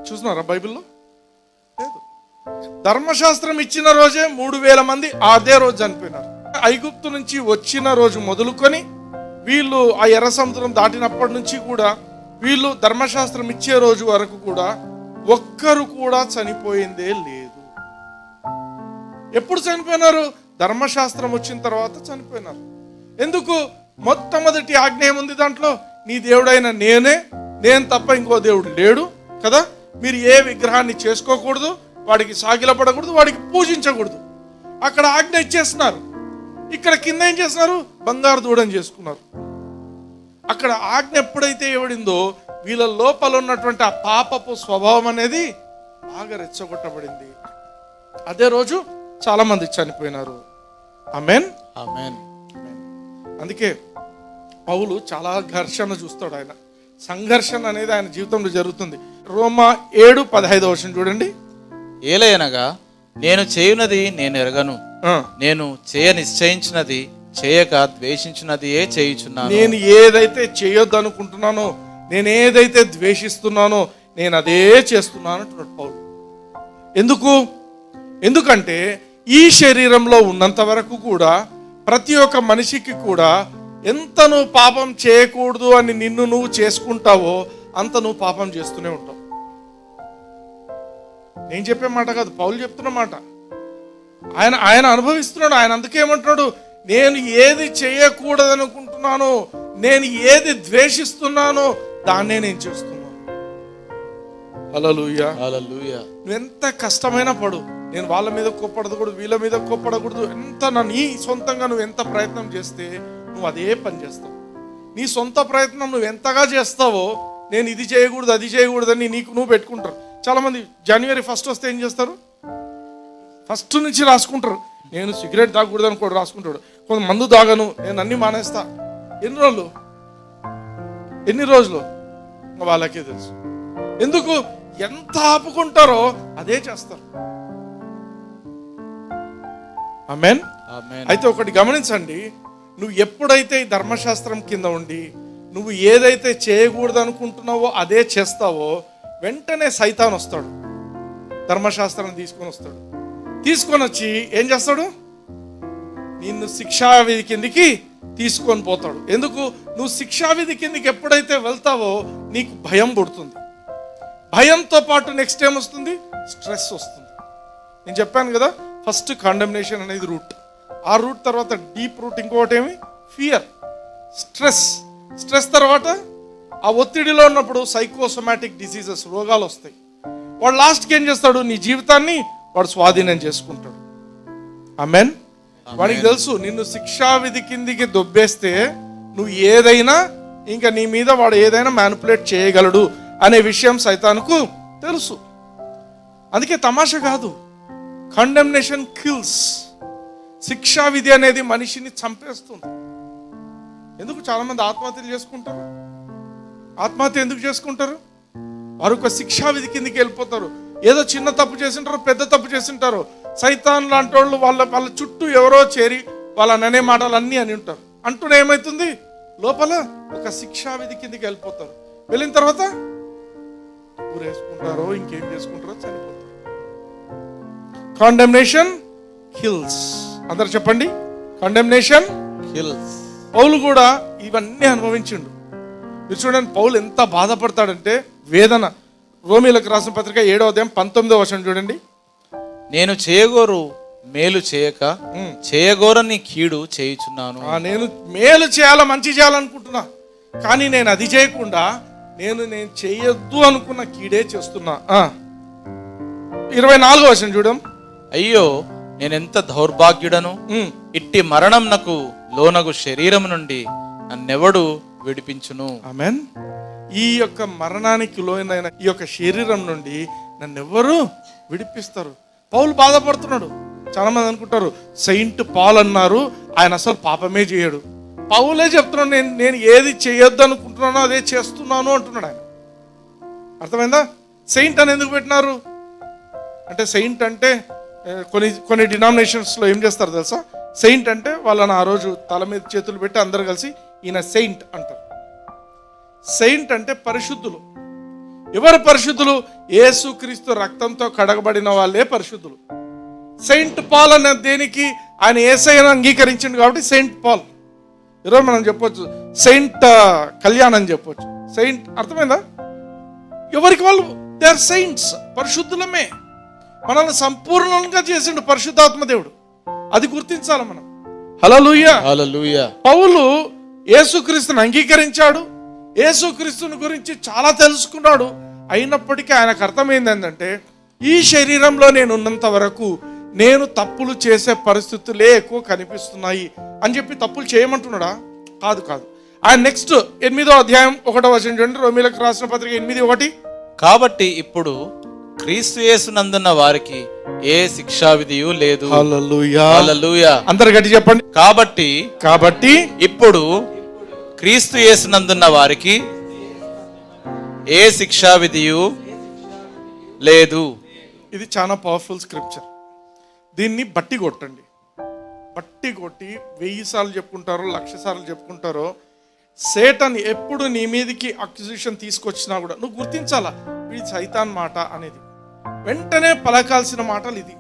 చూస్తున్నారా బైబిల్లో? లేదు. ధర్మశాస్త్రం ఇచ్చిన రోజే 3000 మంది అదే రోజు చనిపోయినారు. ఐగుప్తు నుంచి వచ్చిన రోజు మొదలుకొని వీళ్ళు ఆ ఎర్ర సముద్రం దాటినప్పటి నుంచి కూడా వీళ్ళు ధర్మశాస్త్రం ఇచ్చే రోజు వరకు కూడా ఒక్కరు కూడా చనిపోయిందే లేదు. ఎప్పుడు చనిపోయినారు? ధర్మశాస్త్రం వచ్చిన తర్వాత చనిపోయినారు. ఎందుకు? మొట్టమొదటి ఆజ్ఞ ఏముంది దాంట్లో? నీ దేవుడైన నేను తప్ప ఇంకో దేవుడు లేడు కదా, మీరు ఏ విగ్రహాన్ని చేసుకోకూడదు, వాడికి సాగిలపడకూడదు, వాడికి పూజించకూడదు. అక్కడ ఆజ్ఞ ఇచ్చేస్తున్నారు. ఇక్కడ కింద ఏం చేస్తున్నారు? బంగారు దూడని చేసుకున్నారు. అక్కడ ఆజ్ఞ ఎప్పుడైతే ఇవ్వడిందో వీళ్ళ లోపల ఉన్నటువంటి ఆ పాపపు స్వభావం అనేది బాగా రెచ్చగొట్టబడింది. అదే రోజు చాలా మంది చనిపోయినారు. ఆమేన్, ఆమేన్. అందుకే పౌలు చాలా ఘర్షణ చూస్తాడు. ఆయన సంఘర్షణ అనేది ఆయన జీవితంలో జరుగుతుంది. రోమా 7:15 చూడండి. ఏలయనగా నేను చేయునది నేను ఎరగను, నేను చేయ నిశ్చయించినది చేయక ద్వేషించినది చేయుచున్నాను. నేను ఏదైతే చేయొద్దు అనుకుంటున్నానో, నేను ఏదైతే ద్వేషిస్తున్నానో నేను అదే చేస్తున్నాను అంటున్నాడు పౌలు. ఎందుకంటే ఈ శరీరంలో ఉన్నంత వరకు కూడా ప్రతి ఒక్క మనిషికి కూడా ఎంత నువ్వు పాపం చేయకూడదు అని నిన్ను నువ్వు చేసుకుంటావో అంత నువ్వు పాపం చేస్తూనే ఉంటావు. నేను చెప్పే మాట కాదు, పౌలు చెప్తున్న మాట. ఆయన అనుభవిస్తున్నాడు. ఆయన అందుకే ఏమంటున్నాడు, నేను ఏది చేయకూడదు అనుకుంటున్నానో, నేను ఏది ద్వేషిస్తున్నానో దాన్నే నేను చేస్తున్నాను. హల్లెలూయా, హల్లెలూయా. నువ్వెంత కష్టమైనా పడు, నేను వాళ్ళ మీద కోప్పడకూడదు, వీళ్ళ మీద కోప్పడకూడదు, ఎంత నీ సొంతంగా నువ్వు ఎంత ప్రయత్నం చేస్తే నువ్వు అదే పని చేస్తావు. నీ సొంత ప్రయత్నం నువ్వు ఎంతగా చేస్తావో, నేను ఇది చేయకూడదు అది చేయకూడదని నీకు నువ్వు పెట్టుకుంటారు. చాలా మంది జనవరి 1 వస్తే ఏం చేస్తారు? 1 నుంచి రాసుకుంటారు, నేను సిగరెట్ తాగకూడదు అని కూడా రాసుకుంటాడు. కొంత మందు తాగను, నేను అన్ని మానేస్తా. ఎన్ని రోజులు వాళ్ళకే తెలుసు. ఎందుకు? ఎంత ఆపుకుంటారో అదే చేస్తారు. ఆమేన్. అయితే ఒకటి గమనించండి, నువ్వు ఎప్పుడైతే ఈ ధర్మశాస్త్రం కింద ఉండి నువ్వు ఏదైతే చేయకూడదు అనుకుంటున్నావో అదే చేస్తావో, వెంటనే సైతాన్ వస్తాడు, ధర్మశాస్త్రాన్ని తీసుకొని వచ్చి ఏం చేస్తాడు? నిన్ను శిక్షావిధి కిందికి తీసుకొని పోతాడు. ఎందుకు? నువ్వు శిక్షావిధి కిందికి ఎప్పుడైతే వెళ్తావో నీకు భయం పుడుతుంది. భయంతో పాటు నెక్స్ట్ ఏం వస్తుంది? స్ట్రెస్ వస్తుంది. నేను చెప్పాను కదా, ఫస్ట్ కండెమ్నేషన్ అనేది రూట్. ఆ రూట్ తర్వాత డీప్ రూట్ ఇంకొకటి ఏమి? ఫియర్, స్ట్రెస్ తర్వాత ఆ ఒత్తిడిలో ఉన్నప్పుడు సైకోసోమాటిక్ డిసీజెస్, రోగాలు వస్తాయి. వాడు లాస్ట్కి ఏం చేస్తాడు? నీ జీవితాన్ని వాడు స్వాధీనం చేసుకుంటాడు. ఆమేన్. వాడికి తెలుసు నిన్ను శిక్షావిధి కిందికి దొబ్బేస్తే నువ్వు ఏదైనా, ఇంకా నీ మీద వాడు ఏదైనా మ్యానిపులేట్ చేయగలడు అనే విషయం సైతానుకు తెలుసు. అందుకే తమాషా కాదు, కండెమ్నేషన్ కిల్స్. శిక్షావిధి అనేది మనిషిని చంపేస్తుంది. ఎందుకు చాలా మంది ఆత్మహత్యలు చేసుకుంటారు? ఆత్మహత్య ఎందుకు చేసుకుంటారు? వారు ఒక శిక్షావిధి కిందికి వెళ్ళిపోతారు. ఏదో చిన్న తప్పు చేసింటారు, పెద్ద తప్పు చేసింటారు. సైతాన్ లాంటి వాళ్ళు వాళ్ళ చుట్టూ ఎవరో చేరి వాళ్ళని అనే మాటలు అన్నీ అని ఉంటారు. అంటూనే ఏమవుతుంది? లోపల ఒక శిక్షావిధి కిందికి వెళ్ళిపోతారు. వెళ్ళిన తర్వాత ఊరేసుకుంటారో ఇంకేం చేసుకుంటారో చనిపోతారు. Condemnation kills. అందరు చెప్పండి, కండెమ్నేషన్ కిల్స్. పౌలు కూడా ఇవన్నీ అనుభవించిండు. మీరు చూడండి, పౌలు ఎంత బాధపడతాడంటే వేదన. రోమీలకు రాసిన పత్రిక 7వ అధ్యాయం 19వ వచనం చూడండి. నేను చేయగోరు మేలు చేయక చేయగోరని కీడు చేయుచున్నాను. నేను మేలు చేయాలా, మంచి చేయాలనుకుంటున్నా, కానీ నేను అది చేయకుండా నేను చేయొద్దు అనుకున్న కీడే చేస్తున్నా. 24వ వచనం చూడం. అయ్యో, నేనెంత దౌర్భాగ్యుడను! ఇట్టి మరణం నాకు లోనగు శరీరం నుండి నన్నెవడు విడిపించును? ఆమేన్. ఈ యొక్క మరణానికి లోనైన ఈ యొక్క శరీరం నుండి నన్నెవరు విడిపిస్తారు? పౌలు బాధపడుతున్నాడు. చాలా మంది అనుకుంటారు సెయింట్ పాల్ అన్నారు, ఆయన అసలు పాపమే చేయడు. పౌలే చెప్తున్నాడు, నేను ఏది చేయొద్దు అనుకుంటున్నానో అదే చేస్తున్నాను అంటున్నాడు ఆయన. అర్థమైందా? సెయింట్ అని ఎందుకు పెట్టినారు అంటే, సెయింట్ అంటే కొన్ని డినామినేషన్స్లో ఏం చేస్తారు తెలుసా? సెయింట్ అంటే వాళ్ళని ఆ రోజు తల మీద చేతులు పెట్టి అందరు కలిసి ఈయన సెయింట్ అంటారు. సెయింట్ అంటే పరిశుద్ధులు. ఎవరు పరిశుద్ధులు? యేసుక్రీస్తు రక్తంతో కడగబడిన వాళ్ళే పరిశుద్ధులు. సెయింట్ పాల్ అనే దేనికి? ఆయన యేసయ్యను అంగీకరించిండు కాబట్టి సెయింట్ పాల్. ఈరోజు మనం చెప్పొచ్చు సెయింట్ కళ్యాణ్ అని చెప్పొచ్చు. సెయింట్ అర్థమైందా? ఎవరికి వాళ్ళు దే ఆర్ సెయింట్స్, పరిశుద్ధులమే. మనల్ని సంపూర్ణంగా చేసిండు పరిశుద్ధాత్మ దేవుడు. అది గుర్తించాలి మనం. హల్లెలూయా, హల్లెలూయా. పౌలు యేసుక్రీస్తుని అంగీకరించాడు, యేసుక్రీస్తుని గురించి చాలా తెలుసుకున్నాడు. అయినప్పటికీ ఆయనకు అర్థమైంది ఏంటంటే, ఈ శరీరంలో నేను ఉన్నంత వరకు నేను తప్పులు చేసే పరిస్థితులే ఎక్కువ కనిపిస్తున్నాయి అని చెప్పి తప్పులు చేయమంటున్నాడా? కాదు. ఆయన నెక్స్ట్ 8వ అధ్యాయం 1వ వచనం చూడండి. రోమీలకు రాసిన పత్రిక 8:1. కాబట్టి ఇప్పుడు క్రీస్తు యేసునందున్న వారికి ఏ శిక్షా విధియు లేదు. హల్లెలూయా, హల్లెలూయా. అందరు గట్టి చెప్పండి. కాబట్టి ఇప్పుడు క్రీస్తు యేసునందున్న వారికి ఏ శిక్షా విధియు లేదు. ఇది చాలా పవర్ఫుల్ స్క్రిప్చర్. దీన్ని బట్టి కొట్టండి. బట్టి కొట్టి 1000 సార్లు చెప్పుకుంటారో 1,00,000 సార్లు చెప్పుకుంటారో, సేటన్ ఎప్పుడు నీ మీదకి అక్యూజిషన్ తీసుకొచ్చినా కూడా నువ్వు గుర్తించాలా, ఇది సైతాన్ మాట అనేది. వెంటనే పలకాల్సిన మాటలు ఇది.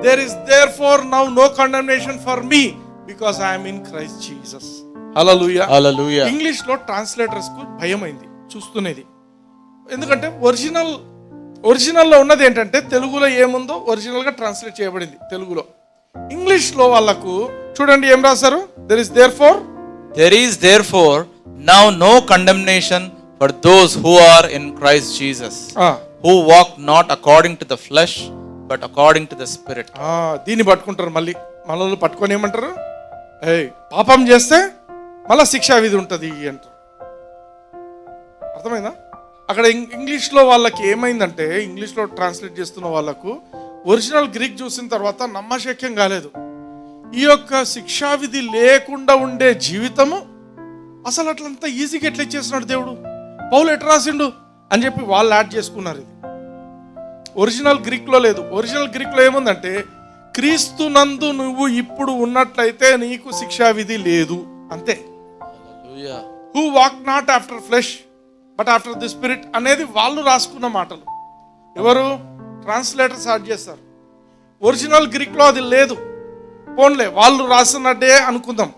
There is therefore now no condemnation for me because I'm in Christ Jesus. Hallelujah, hallelujah. English లో ట్రాన్స్లేటర్స్ కు భయమైంది చూస్తున్నది. ఎందుకంటే ఒరిజినల్లో ఉన్నది ఏంటంటే, తెలుగులో ఏముందో ఒరిజినల్ గా ట్రాన్స్లేట్ చేయబడింది తెలుగులో. ఇంగ్లీష్ లో వాళ్ళకు చూడండి ఏం రాశారు. there is therefore now no condemnation for those who are in Christ Jesus, who walk not according to the flesh but according to the spirit. దీన్ని పట్టుకుంటారు. మళ్ళీ మనల్ని పట్టుకొని ఏమంటారు, పాపం చేస్తే మళ్ళా శిక్షా విధి ఉంటుంది అంటారు. అర్థమైందా? అక్కడ ఇంగ్లీష్లో వాళ్ళకి ఏమైందంటే, ఇంగ్లీష్లో ట్రాన్స్లేట్ చేస్తున్న వాళ్ళకు ఒరిజినల్ గ్రీక్ చూసిన తర్వాత నమ్మశక్యం కాలేదు. ఈ యొక్క శిక్షావిధి లేకుండా ఉండే జీవితము అసలు అట్లంతా ఈజీగా ఎట్లా ఇచ్చేస్తున్నాడు దేవుడు. పౌలు ఎట్లా రాసిండు అని చెప్పి వాళ్ళు యాడ్ చేసుకున్నారు. ఇది ఒరిజినల్ గ్రీక్లో లేదు. ఒరిజినల్ గ్రీక్లో ఏముందంటే, క్రీస్తునందు నువ్వు ఇప్పుడు ఉన్నట్లయితే నీకు శిక్షా విధి లేదు, అంతే. Who walk not after flesh but after the spirit అనేది వాళ్ళు రాసుకున్న మాటలు. ఎవరు? ట్రాన్స్లేటర్స్ యాడ్ చేస్తారు. ఒరిజినల్ గ్రీక్లో అది లేదు. పోన్లే, వాళ్ళు రాసినట్టే అనుకుందాం.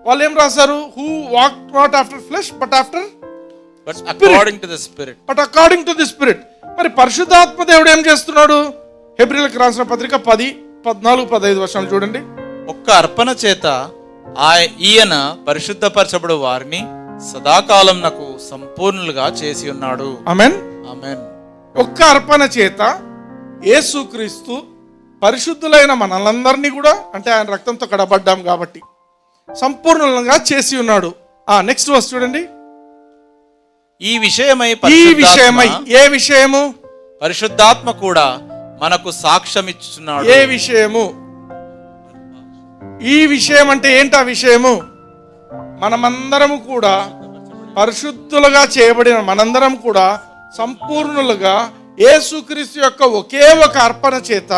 వాళ్ళు ఏం రాశారు? Who walk not after flesh but after according to the spirit. But according to the spirit. మరి పరిశుద్ధాత్మ దేవుడు ఏం చేస్తున్నాడు? హెబ్రీయులకు రాసిన పత్రిక 10:14-15 చూడండి. ఒక్క అర్పణ చేత ఈయన పరిశుద్ధపరచబడు వారిని సదాకాలం నాకు సంపూర్ణులుగా చేసి ఉన్నాడు. ఆమేన్, ఆమేన్. ఒక్క అర్పణ చేత యేసుక్రీస్తు పరిశుద్ధులైన మనలందరినీ కూడా, అంటే ఆయన రక్తంతో కడబడ్డాం కాబట్టి, సంపూర్ణంగా చేసి ఉన్నాడు. నెక్స్ట్ వర్స్ చూడండి. ఈ విషయమై ఏ విషయము? పరిశుద్ధాత్మ కూడా మనకు సాక్ష్యం ఇచ్చుచున్నాడు. ఏ విషయము? ఈ విషయం అంటే ఏంటి? ఆ విషయము మనమందరము కూడా పరిశుద్ధులుగా చేయబడిన మనందరం కూడా సంపూర్ణులుగా యేసుక్రీస్తు యొక్క ఒకే ఒక అర్పణ చేత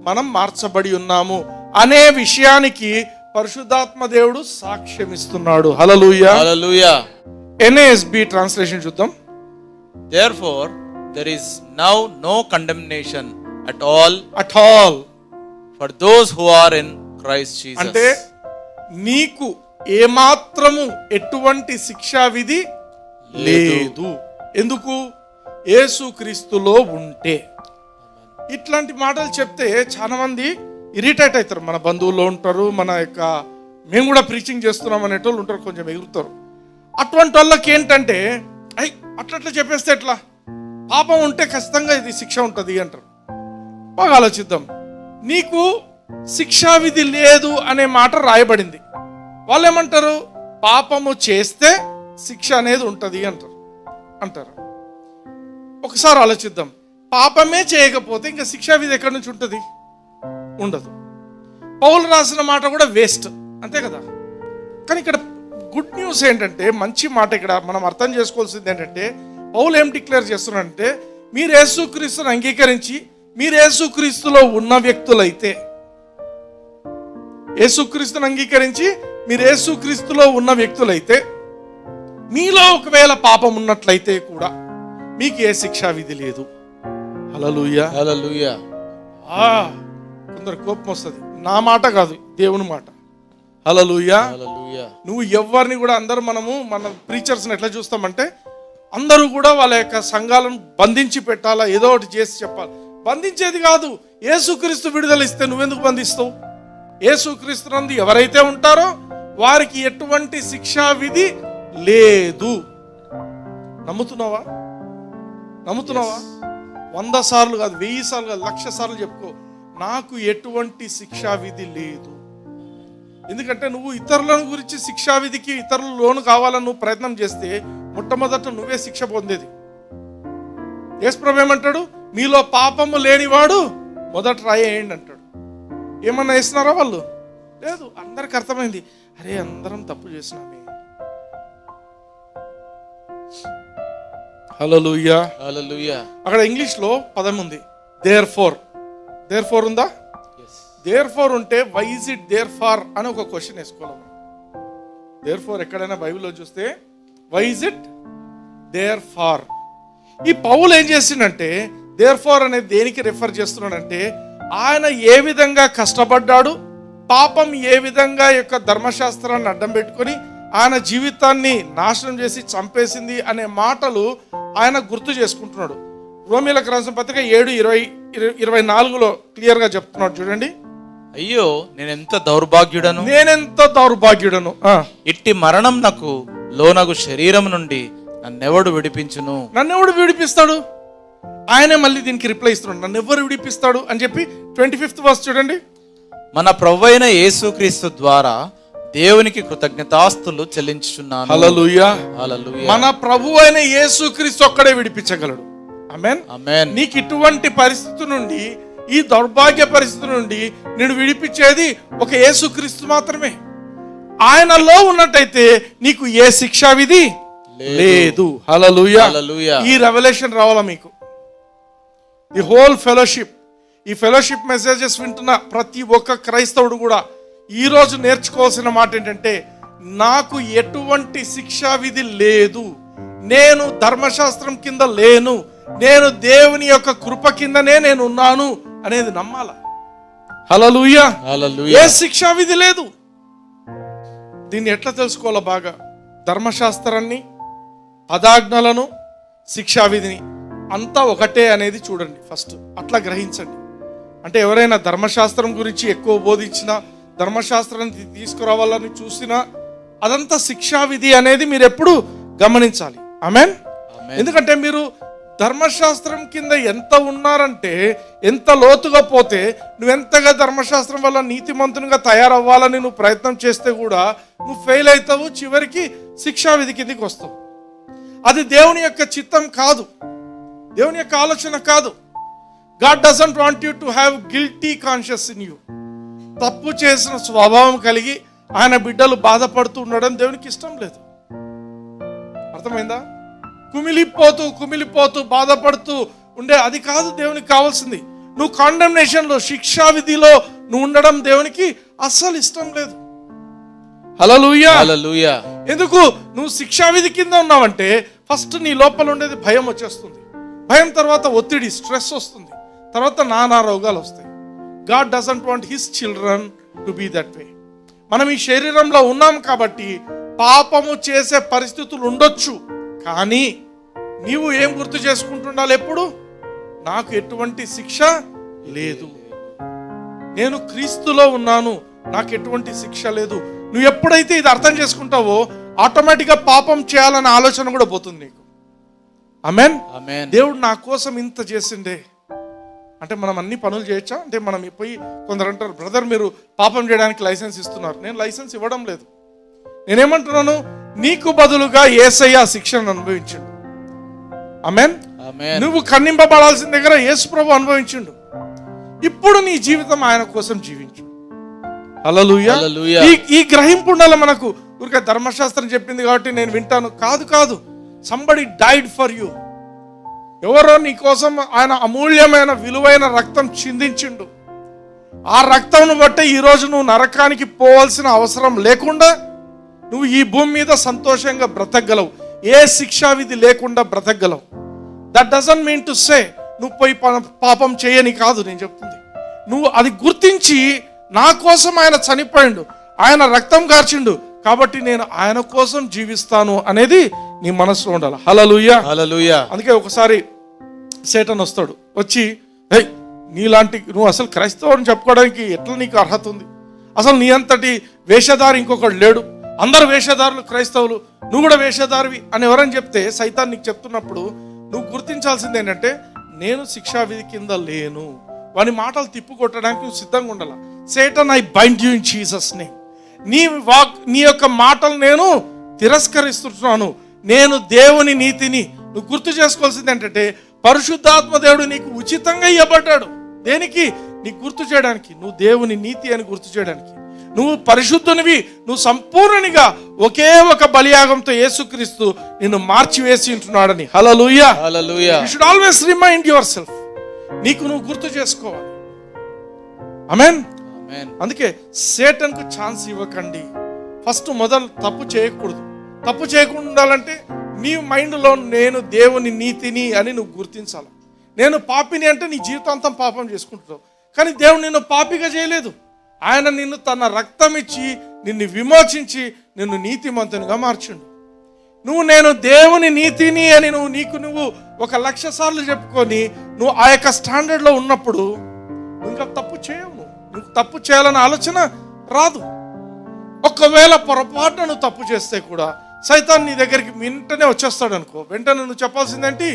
మనం మార్చబడి ఉన్నాము అనే విషయానికి పరిశుద్ధాత్మ దేవుడు సాక్ష్యం ఇస్తున్నాడు. హల్లెలూయా, హల్లెలూయా. NASB ట్రాన్స్లేషన్ చూద్దాం. Therefore there is now no condemnation at all for those who are in Christ Jesus. అంటే నీకు ఏమాత్రము ఎటువంటి శిక్షా విధి లేదు. ఎందుకు? యేసుక్రీస్తులో ఉంటే. ఇట్లాంటి మాటలు చెప్తే చాలా మంది ఇరిటేట్ అవుతారు. మన బంధువుల్లో ఉంటారు, మన యొక్క మేము కూడా ప్రీచింగ్ చేస్తున్నాం అనేటోళ్ళు ఉంటారు, కొంచెం ఎగురుతారు. అటువంటి వాళ్ళకి ఏంటంటే, అట్లా చెప్పేస్తే ఎట్లా, పాపం ఉంటే ఖచ్చితంగా ఇది శిక్ష ఉంటుంది అంటారు. బాగా ఆలోచిద్దాం. నీకు శిక్షా విధి లేదు అనే మాట రాయబడింది. వాళ్ళు ఏమంటారు? పాపము చేస్తే శిక్ష అనేది ఉంటుంది అంటారు. ఒకసారి ఆలోచిద్దాం. పాపమే చేయకపోతే ఇంకా శిక్షా విధి ఎక్కడి నుంచి ఉంటుంది? ఉండదు. పౌలు రాసిన మాట కూడా వేస్ట్, అంతే కదా. కానీ ఇక్కడ గుడ్ న్యూస్ ఏంటంటే, మంచి మాట ఇక్కడ మనం అర్థం చేసుకోవాల్సింది ఏంటంటే, పౌలు ఏం డిక్లేర్ చేస్తున్నాడంటే, మీరు యేసుక్రీస్తుని అంగీకరించి మీరు యేసుక్రీస్తులో ఉన్న వ్యక్తులైతే, యేసుక్రీస్తుని అంగీకరించి మీరు యేసుక్రీస్తులో ఉన్న వ్యక్తులైతే, మీలో ఒకవేళ పాపం ఉన్నట్లయితే కూడా మీకు ఏ శిక్షా విధి లేదు. హల్లెలూయా, హల్లెలూయా. కొందరు కోపం వస్తుంది. నా మాట కాదు, దేవుని మాట. హల్లెలూయా, హల్లెలూయా. నువ్వు ఎవరిని కూడా, అందరూ మన ప్రీచర్స్ని ఎట్లా చూస్తామంటే, అందరూ కూడా వాళ్ళ యొక్క సంఘాలను బంధించి పెట్టాలా, ఏదో ఒకటి చేసి చెప్పాలి. బంధించేది కాదు. యేసుక్రీస్తు విడుదల ఇస్తే నువ్వెందుకు బంధిస్తావు? యేసుక్రీస్తు నందు ఎవరైతే ఉంటారో వారికి ఎటువంటి శిక్షా విధి లేదు. నమ్ముతున్నావా? 100 సార్లు కాదు, 1000 సార్లు కాదు, 1,00,000 సార్లు చెప్పుకో, నాకు ఎటువంటి శిక్షా విధి లేదు. ఎందుకంటే నువ్వు ఇతరుల గురించి శిక్షా విధికి, ఇతరుల లోను కావాలని నువ్వు ప్రయత్నం చేస్తే మొట్టమొదట నువ్వే శిక్ష పొందేది. యేసుప్రభు ఏమంటాడు? మీలో పాపము లేనివాడు మొదట రాయి వేయండి అంటాడు. ఏమన్నా వేస్తున్నారా వాళ్ళు? లేదు. అందరికి అర్థమైంది, అరే అందరం తప్పు చేసినామే. హల్లెలూయా, హల్లెలూయా. అక్కడ ఇంగ్లీష్ లో పదం ఉంది, దేర్ ఫోర్ ఉందా? దేర్ ఫోర్ ఉంటే why is it there for అని ఒక క్వశ్చన్ వేసుకోవాలి. దేర్ ఫోర్ ఎక్కడైనా బైబిల్లో చూస్తే why is it there for. ఈ పౌలు ఏం చేసిందంటే, దేర్ ఫార్ అనేది దేనికి రిఫర్ చేస్తున్నాడంటే, ఆయన ఏ విధంగా కష్టపడ్డాడు, పాపం ఏ విధంగా యొక్క ధర్మశాస్త్రాన్ని అడ్డం పెట్టుకొని ఆయన జీవితాన్ని నాశనం చేసి చంపేసింది అనే మాటలు ఆయన గుర్తు చేసుకుంటున్నాడు. రోమీయులకు రాసిన పత్రిక 7:24 క్లియర్ గా చెప్తున్నాడు. చూడండి. అయ్యో నేనెంత దౌర్భాగ్యుడను, ఇట్టి మరణం నాకు లోనగు శరీరం నుండి నన్నెవడు విడిపించును? నన్నెవడు విడిపిస్తాడు? ఆయనే మళ్ళీ దీనికి రిప్లై ఇస్తున్నాడు, నన్నెవరు విడిపిస్తాడు అని చెప్పి 25th వర్స్ చూడండి. మన ప్రభువైన యేసుక్రీస్తు ద్వారా దేవునికి కృతజ్ఞతాస్తులు చెల్లించుచున్నాను. హల్లెలూయా, హల్లెలూయా. మన ప్రభువైన యేసుక్రీస్తు ఒక్కడే విడిపించగలడు. ఆమేన్, ఆమేన్. నీకు ఇటువంటి పరిస్థితి నుండి, ఈ దౌర్భాగ్య పరిస్థితి నుండి నిన్ను విడిపించేది ఒక యేసుక్రీస్తు మాత్రమే. ఆయనలో ఉన్నట్టయితే నీకు ఏ శిక్షా విధి లేదు. హల్లెలూయా. హల్లెలూయా. ఈ రెవల్యూషన్ రావాలా మీకు? ది హోల్ ఫెలోషిప్, ఈ ఫెలోషిప్ మెసేజెస్ వింటున్న ప్రతి ఒక్క క్రైస్తవుడు కూడా ఈరోజు నేర్చుకోవాల్సిన మాట ఏంటంటే, నాకు ఎటువంటి శిక్షా విధి లేదు, నేను ధర్మశాస్త్రం కింద లేను, నేను దేవుని యొక్క కృప కిందనే నేను ఉన్నాను అనేది నమ్మాల. హల్లెలూయా. ఏ శిక్షా విధి లేదు. దీన్ని ఎట్లా తెలుసుకోవాలో బాగా? ధర్మశాస్త్రాన్ని, పదాజ్ఞలను, శిక్షా విధిని అంతా ఒకటే అనేది చూడండి ఫస్ట్. అట్లా గ్రహించండి. అంటే ఎవరైనా ధర్మశాస్త్రం గురించి ఎక్కువ బోధించినా, ధర్మశాస్త్రాన్ని తీసుకురావాలని చూసినా, అదంతా శిక్షా విధి అనేది మీరు ఎప్పుడు గమనించాలి. ఆమేన్. ఎందుకంటే మీరు ధర్మశాస్త్రం కింద ఎంత ఉన్నారంటే, ఎంత లోతుగా పోతే, నువ్వెంతగా ధర్మశాస్త్రం వల్ల నీతిమంతునిగా తయారవ్వాలని నువ్వు ప్రయత్నం చేస్తే కూడా నువ్వు ఫెయిల్ అవుతావు, చివరికి శిక్షా విధి కిందికి వస్తావు. అది దేవుని యొక్క చిత్తం కాదు, దేవుని యొక్క ఆలోచన కాదు. God doesn't want you to have guilty conscious in you. తప్పు చేసిన స్వభావం కలిగి ఆయన బిడ్డలు బాధపడుతూ ఉండడం దేవునికి ఇష్టం లేదు. అర్థమైందా? కుమిలిపోతూ బాధపడుతూ ఉండే అది కాదు దేవునికి కావాల్సింది. నువ్వు కాండెమ్నేషన్లో, శిక్షా విధిలో నువ్వు ఉండడం దేవునికి అస్సలు ఇష్టం లేదు. హల్లెలూయా. హల్లెలూయా. ఎందుకు? నువ్వు శిక్షా విధి కింద ఉన్నావంటే ఫస్ట్ నీ లోపల ఉండేది భయం వచ్చేస్తుంది. భయం తర్వాత ఒత్తిడి, స్ట్రెస్ వస్తుంది. తర్వాత నానా రోగాలు వస్తాయి. God doesn't want his children to be that way. మనం ఈ శరీరంలో ఉన్నాం కాబట్టి పాపము చేసే పరిస్థితులు ఉండొచ్చు, కానీ నీవు ఏం గుర్తు చేసుకుంటుండాలి ఎప్పుడు? నాకు ఎటువంటి శిక్ష లేదు, నేను క్రీస్తులో ఉన్నాను, నాకు ఎటువంటి శిక్ష లేదు. నువ్వు ఎప్పుడైతే ఇది అర్థం చేసుకుంటావో ఆటోమేటిక్గా పాపం చేయాలనే ఆలోచన కూడా పోతుంది నీకు. ఆమేన్. దేవుడు నా కోసం ఇంత చేసిండే అంటే మనం అన్ని పనులు చేయొచ్చా? అంటే మనం పోయి కొందరు అంటారు, బ్రదర్ మీరు పాపం చేయడానికి లైసెన్స్ ఇస్తున్నారు. నేను లైసెన్స్ ఇవ్వడం లేదు. నేనేమంటున్నాను, నీకు బదులుగా యేసయ్య శిక్షను అనుభవించిండు. ఆమేన్. నువ్వు ఖండింపబడాల్సిన దగ్గర యేసు ప్రభు అనుభవించిండు. ఇప్పుడు నీ జీవితం ఆయన కోసం జీవించు. హల్లెలూయా. ఈ గ్రహింపు ఉండాలి మనకు. ఊరికే ధర్మశాస్త్రం చెప్పింది కాబట్టి నేను వింటాను కాదు. Somebody died for you. ఎవరో నీ కోసం ఆయన అమూల్యమైన విలువైన రక్తం చిందించిండు. ఆ రక్తంను బట్టి ఈరోజు నువ్వు నరకానికి పోవాల్సిన అవసరం లేకుండా నువ్వు ఈ భూమి మీద సంతోషంగా బ్రతకగలవు. ఏ శిక్షా విధి లేకుండా బ్రతకగలవు. That doesn't mean to say నువ్వు పోయి పాపం చేయని కాదు నేను చెప్తుంది. నువ్వు అది గుర్తించి నా కోసం ఆయన చనిపోయిండు, ఆయన రక్తం కార్చిండు కాబట్టి నేను ఆయన కోసం జీవిస్తాను అనేది నీ మనసులో ఉండాలి. హల్లెలూయా. హల్లెలూయా. అందుకే ఒకసారి సేటన్ వస్తాడు, వచ్చి హే నీలాంటి నువ్వు అసలు క్రైస్తవుని చెప్పుకోవడానికి ఎట్లా నీకు అర్హత ఉంది? అసలు నీ అంతటి వేషధారి ఇంకొకడు లేడు, అందరు వేషధారులు క్రైస్తవులు, నువ్వు కూడా వేషధారివి అని ఎవరని చెప్తే సైతాన్ నీకు చెప్తున్నప్పుడు నువ్వు గుర్తించాల్సింది ఏంటంటే, నేను శిక్షా విధి కింద లేను. వాని మాటలు తిప్పుకొట్టడానికి నువ్వు సిద్ధంగా ఉండాలి. Satan I bind you in Jesus name. నీ యొక్క మాటలు నేను తిరస్కరిస్తున్నాను. నేను దేవుని నీతిని. నువ్వు గుర్తు చేసుకోవాల్సింది ఏంటంటే, పరిశుద్ధాత్మ దేవుడు నీకు ఉచితంగా ఇవ్వబడ్డాడు. దేనికి? నీకు గుర్తు చేయడానికి, నువ్వు దేవుని నీతి అని గుర్తు చేయడానికి. నువ్వు పరిశుద్ధునివి, నువ్వు సంపూర్ణనిగా ఒకే ఒక బలియాగంతో యేసుక్రీస్తు నిన్ను మార్చివేసి ఉంటున్నాడని. హల్లెలూయా. హల్లెలూయా. You should always remind yourself. నీకు నువ్వు గుర్తు చేసుకోవాలి. ఆమేన్. అందుకే సేటన్కు ఛాన్స్ ఇవ్వకండి. ఫస్ట్ మొదలు తప్పు చేయకూడదు. తప్పు చేయకుండా ఉండాలంటే నీ మైండ్లో నేను దేవుని నీతిని అని నువ్వు గుర్తించాలి. నేను పాపిని అంటే నీ జీవితాంతం పాపం చేసుకుంటున్నావు, కానీ దేవుడు నిన్ను పాపిగా చేయలేదు. ఆయన నిన్ను తన రక్తం ఇచ్చి నిన్ను విమోచించి నిన్ను నీతిమంతునిగా మార్చిండు. నేను దేవుని నీతిని అని నువ్వు 1,00,000 సార్లు చెప్పుకొని నువ్వు ఆ యొక్క స్టాండర్డ్లో ఉన్నప్పుడు ఇంకా తప్పు చేయవు. నువ్వు తప్పు చేయాలన్న ఆలోచన రాదు. ఒకవేళ పొరపాటున నువ్వు తప్పు చేస్తే కూడా సైతాన్ నీ దగ్గరికి వెంటనే వచ్చేస్తాడు అనుకో. వెంటనే నువ్వు చెప్పాల్సిందేంటి?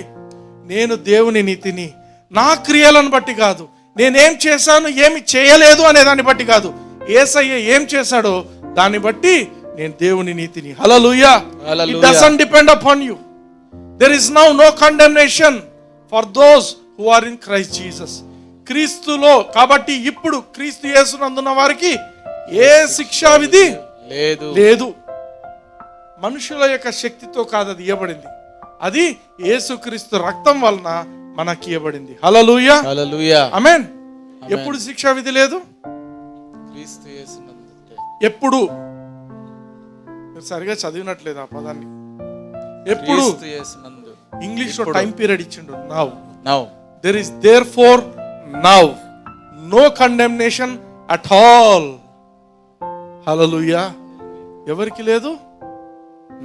నేను దేవుని నీతిని, నా క్రియలను బట్టి కాదు, నేనేం చేశాను ఏమి చేయలేదు అనే దాన్ని బట్టి కాదు, యేసయ్య ఏం చేశాడో దాన్ని బట్టి నేను దేవుని నీతిని. హల్లెలూయా. It doesn't depend upon you. There is now no condemnation for those who are in Christ Jesus. క్రీస్తులో కాబట్టి ఇప్పుడు క్రీస్తు యేసునందున్న వారికి ఏ శిక్షా విధి లేదు. మనుషుల యొక్క శక్తితో కాదు అది ఇవ్వబడింది, అది యేసుక్రీస్తు రక్తం వలన మనకి ఇవ్వబడింది. హల్లెలూయా, హల్లెలూయా, ఆమేన్. ఎప్పుడు శిక్షా విధి లేదు? క్రీస్తు యేసునందు. ఎప్పుడు? మీరు సరిగా చదివినట్లేదు ఆ పదాన్ని. ఎప్పుడు? క్రీస్తు యేసునందు. ఇంగ్లీష్ లో టైం పీరియడ్ ఇచ్చిండు. Now. Now. There is therefore now no condemnation at all. Hallelujah. ఎవరికి లేదు?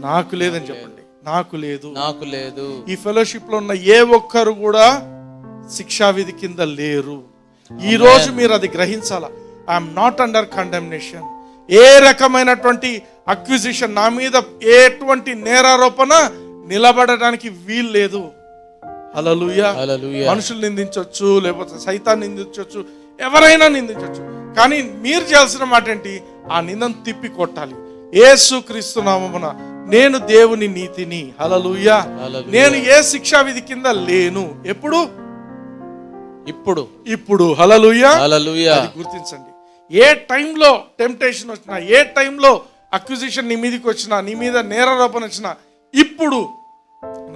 నాకు లేదని చెప్పండి. నాకు లేదు, నాకు లేదు. ఈ ఫెలోషిప్ లో ఉన్న ఏ ఒక్కరు కూడా శిక్షా విధి కింద లేరు. ఈ రోజు మీరు అది గ్రహించాలా. I'm not under condemnation. ఏ రకమైనటువంటి అక్విజిషన్, నా మీద ఎటువంటి నేరారోపణ నిలబడడానికి వీలు లేదు. హల్లెలూయా. మనుషులు నిందించవచ్చు, లేకపోతే సైతాన్ని నిందించవచ్చు, ఎవరైనా నిందించవచ్చు. కానీ మీరు చేయాల్సిన మాట ఏంటి? ఆ నిందను తిప్పి కొట్టాలి. యేసుక్రీస్తు నామమున నేను దేవుని నీతిని. హల్లెలూయా. నేను ఏ శిక్షా విధి కింద లేను. ఎప్పుడు? ఇప్పుడు. ఇప్పుడు. హల్లెలూయా, హల్లెలూయా. అది గుర్తించండి. ఏ టైంలో టెంప్టేషన్ వచ్చినా, ఏ టైంలో అక్విజిషన్ నీ మీదకి వచ్చినా, నీ మీద నేరారోపణ వచ్చినా, ఇప్పుడు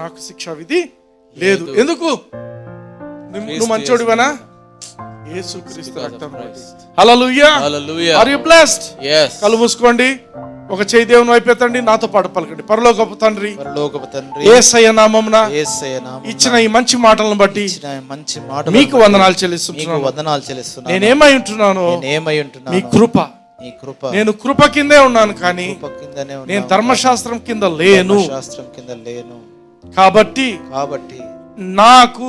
నాకు శిక్షా విధి లేదు. ఎందుకు? నువ్వు మంచోడివనా? యేసుక్రీస్తు రక్తం. హల్లెలూయా, హల్లెలూయా. Are you blessed? yes. కళ్ళు మూసుకోండి, ఒక చేయి దేవుని వైపు ఎత్తండి, నాతో పాటు పలకండి. పరలోకపు తండ్రి, పరలోకపు తండ్రి, యేసయ్య నామమున యేసయ్య నామమున ఇచ్చిన ఈ మంచి మాటలను బట్టి మీకు వందనాలు చెల్లిస్తున్నాను. నేనేమై ఉంటున్నాను? మీ కృప. నేను కృప కిందే ఉన్నాను, కానీ నేను ధర్మశాస్త్రం కింద లేను. కాబట్టి నాకు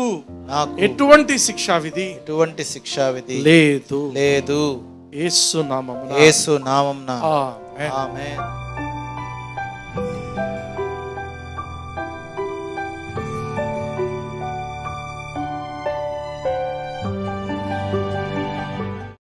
ఎటువంటి శిక్షా విధి లేదు. యేసు నామమున. ఆమేన్.